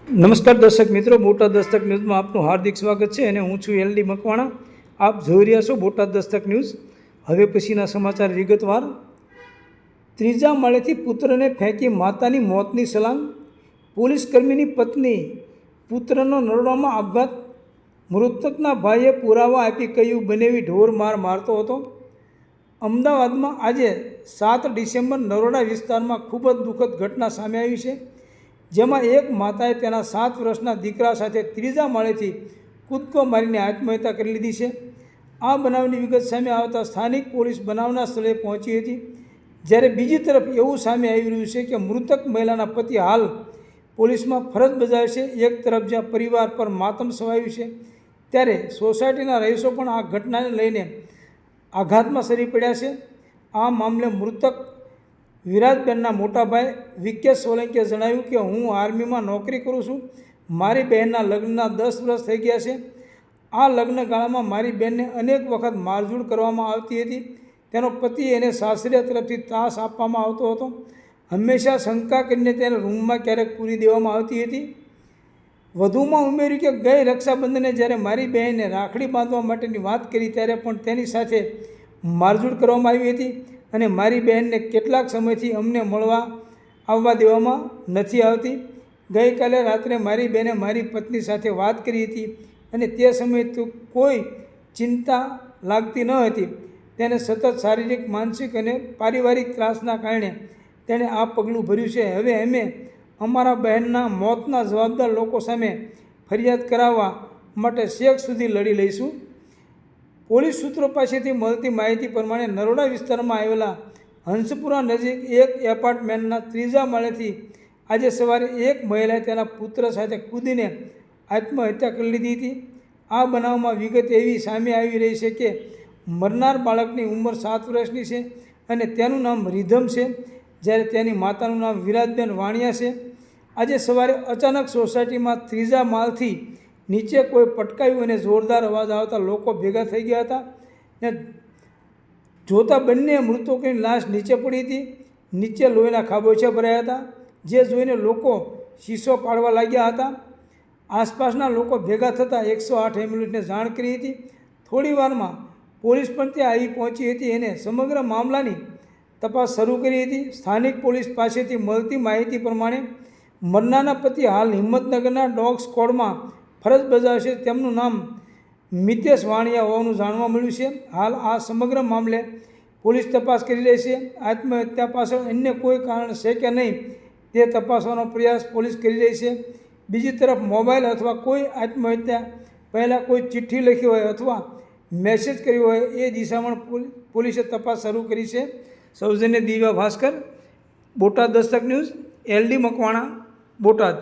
નમસ્કાર દર્શક મિત્રો, બોટાદ દસ્તક ન્યૂઝમાં આપનું હાર્દિક સ્વાગત છે અને હું છું એલડી મકવાણા. આપ જોઈ રહ્યા છો બોટાદ દસ્તક ન્યૂઝ. હવે પછીના સમાચાર વિગતવાર. ત્રીજા માળેથી પુત્રને ફેંકી માતાની મોતની સલામ. પોલીસ કર્મીની પત્ની પુત્રનો નરોડામાં આપઘાત. મૃતકના ભાઈએ પુરાવા આપી કહ્યું બનેવી ઢોર માર મારતો હતો. અમદાવાદમાં આજે 7 ડિસેમ્બર નરોડા વિસ્તારમાં ખૂબ જ દુઃખદ ઘટના સામે આવી છે, જેમાં એક માતાએ તેના 7 વર્ષના દીકરા સાથે ત્રીજા માળેથી કૂદકો મારીને આત્મહત્યા કરી લીધી છે. આ બનાવની વિગત સામે આવતા સ્થાનિક પોલીસ બનાવના સ્થળે પહોંચી હતી. જ્યારે બીજી તરફ એવું સામે આવી રહ્યું છે કે મૃતક મહિલાના પતિ હાલ પોલીસમાં ફરજ બજાવે છે. એક તરફ જ્યાં પરિવાર પર માતમ છવાયું છે, ત્યારે સોસાયટીના રહીશો પણ આ ઘટનાને લઈને આઘાતમાં સરી પડ્યા છે. આ મામલે મૃતક વિરાજબેનના મોટાભાઈ વિકેશ સોલંકીએ જણાવ્યું કે હું આર્મીમાં નોકરી કરું છું. મારી બહેનના લગ્નના 10 વર્ષ થઈ ગયા છે. આ લગ્નગાળામાં મારી બહેનને અનેક વખત મારઝૂડ કરવામાં આવતી હતી. તેનો પતિ એને સાસરે તરફથી ત્રાસ આપવામાં આવતો હતો. હંમેશા શંકા કરીને તેને રૂમમાં ક્યારેક પૂરી દેવામાં આવતી હતી. વધુમાં ઉમેર્યું કે ગઈ રક્ષાબંધને જ્યારે મારી બહેને રાખડી બાંધવા માટેની વાત કરી ત્યારે પણ તેની સાથે મારઝૂડ કરવામાં આવી હતી અને મારી બહેનને કેટલાક સમયથી અમને મળવા આવવા દેવામાં નથી આવતી. ગઈકાલે રાત્રે મારી બહેને મારી પત્ની સાથે વાત કરી હતી અને તે સમયે તો કોઈ ચિંતા લાગતી ન હતી. તેને સતત શારીરિક, માનસિક અને પારિવારિક ત્રાસના કારણે તેણે આ પગલું ભર્યું છે. હવે અમે અમારા બહેનના મોતના જવાબદાર લોકો સામે ફરિયાદ કરાવવા માટે છેક સુધી લડી લઈશું. પોલીસ સૂત્રો પાસેથી મળતી માહિતી પ્રમાણે નરોડા વિસ્તારમાં આવેલા હંસપુરા નજીક એક એપાર્ટમેન્ટના ત્રીજા માળેથી આજે સવારે એક મહિલાએ તેના પુત્ર સાથે કૂદીને આત્મહત્યા કરી લીધી હતી. આ બનાવમાં વિગત એવી સામે આવી રહી છે કે મરનાર બાળકની ઉંમર 7 વર્ષની છે અને તેનું નામ રીધમ છે, જ્યારે તેની માતાનું નામ વિરાજબેન વાણિયા છે. આજે સવારે અચાનક સોસાયટીમાં ત્રીજા માળથી નીચે કોઈ પટકાયું અને જોરદાર અવાજ આવતા લોકો ભેગા થઈ ગયા હતા ને જોતા બંને મૃતકોની લાશ નીચે પડી હતી. નીચે લોહીના ખાબોચિયા ભરાયા હતા, જે જોઈને લોકો શીશો પાડવા લાગ્યા હતા. આસપાસના લોકો ભેગા થતાં 108 એમ્બ્યુલન્સને જાણ કરી હતી. થોડી વારમાં પોલીસ પણ ત્યાં આવી પહોંચી હતી અને સમગ્ર મામલાની તપાસ શરૂ કરી હતી. સ્થાનિક પોલીસ પાસેથી મળતી માહિતી પ્રમાણે મરનારના પતિ હાલ હિંમતનગરના ડોગ સ્ક્વોડમાં ફરજ બજાવે છે. તેમનું નામ મિતેશ વાણિયા હોવાનું જાણવા મળ્યું છે. હાલ આ સમગ્ર મામલે પોલીસ તપાસ કરી રહી છે. આત્મહત્યા પાછળ અન્ય કોઈ કારણ છે કે નહીં તે તપાસવાનો પ્રયાસ પોલીસ કરી રહી છે. બીજી તરફ મોબાઈલ અથવા કોઈ આત્મહત્યા પહેલાં કોઈ ચિઠ્ઠી લખી હોય અથવા મેસેજ કર્યો હોય એ દિશામાં પોલીસે તપાસ શરૂ કરી છે. સૌજન્ય દિવ્યા ભાસ્કર, બોટાદ દસ્તક ન્યૂઝ, એલડી મકવાણા, બોટાદ.